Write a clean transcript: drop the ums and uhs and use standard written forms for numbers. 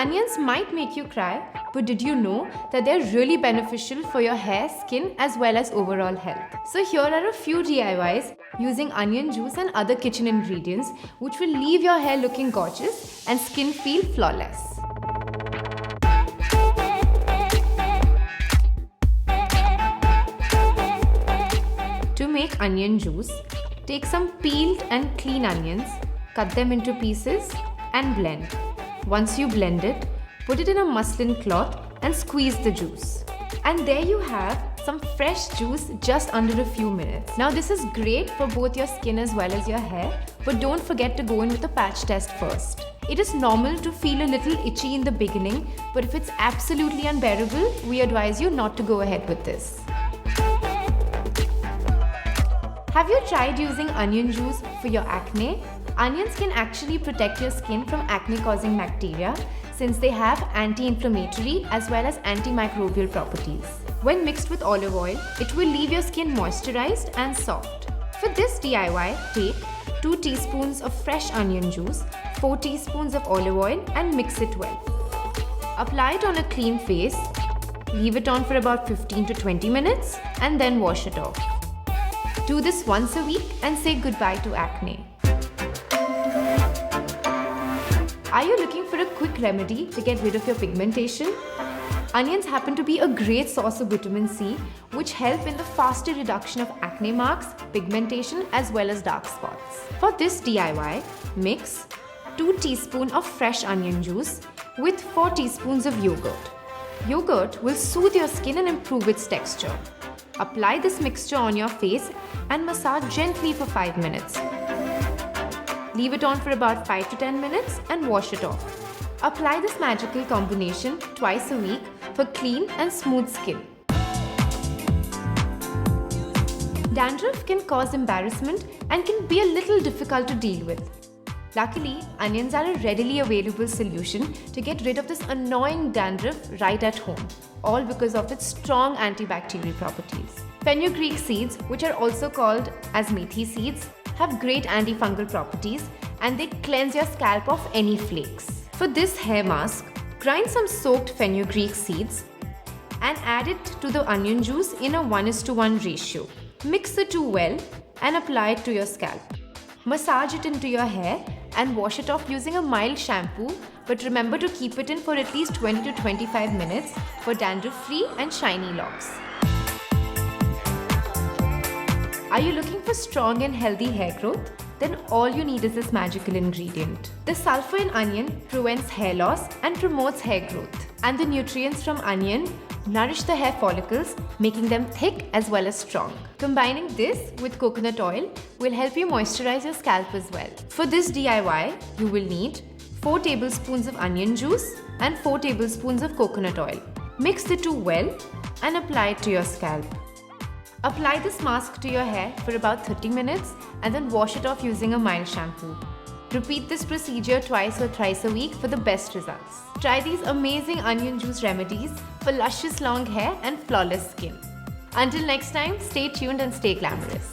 Onions might make you cry, but did you know that they're really beneficial for your hair, skin, as well as overall health? So here are a few DIYs using onion juice and other kitchen ingredients which will leave your hair looking gorgeous and skin feel flawless. To make onion juice, take some peeled and clean onions, cut them into pieces and blend. Once you blend it, put it in a muslin cloth and squeeze the juice. And there you have some fresh juice just under a few minutes. Now this is great for both your skin as well as your hair, but don't forget to go in with a patch test first. It is normal to feel a little itchy in the beginning, but if it's absolutely unbearable, we advise you not to go ahead with this. Have you tried using onion juice for your acne? Onions can actually protect your skin from acne-causing bacteria since they have anti-inflammatory as well as antimicrobial properties. When mixed with olive oil, it will leave your skin moisturized and soft. For this DIY, take 2 teaspoons of fresh onion juice, 4 teaspoons of olive oil and mix it well. Apply it on a clean face, leave it on for about 15 to 20 minutes and then wash it off. Do this once a week and say goodbye to acne. Are you looking for a quick remedy to get rid of your pigmentation? Onions happen to be a great source of vitamin C, which help in the faster reduction of acne marks, pigmentation as well as dark spots. For this DIY, mix 2 teaspoons of fresh onion juice with 4 teaspoons of yogurt. Yogurt will soothe your skin and improve its texture. Apply this mixture on your face and massage gently for 5 minutes. Leave it on for about 5 to 10 minutes and wash it off. Apply this magical combination twice a week for clean and smooth skin. Dandruff can cause embarrassment and can be a little difficult to deal with. Luckily, onions are a readily available solution to get rid of this annoying dandruff right at home, all because of its strong antibacterial properties. Fenugreek seeds, which are also called as methi seeds, have great antifungal properties and they cleanse your scalp of any flakes. For this hair mask, grind some soaked fenugreek seeds and add it to the onion juice in a 1:1 ratio. Mix the two well and apply it to your scalp. Massage it into your hair and wash it off using a mild shampoo, but remember to keep it in for at least 20 to 25 minutes for dandruff-free and shiny locks. Are you looking for strong and healthy hair growth? Then all you need is this magical ingredient. The sulfur in onion prevents hair loss and promotes hair growth. And the nutrients from onion nourish the hair follicles, making them thick as well as strong. Combining this with coconut oil will help you moisturize your scalp as well. For this DIY, you will need 4 tablespoons of onion juice and 4 tablespoons of coconut oil. Mix the two well and apply it to your scalp. Apply this mask to your hair for about 30 minutes and then wash it off using a mild shampoo. Repeat this procedure twice or thrice a week for the best results. Try these amazing onion juice remedies for luscious long hair and flawless skin. Until next time, stay tuned and stay glamorous.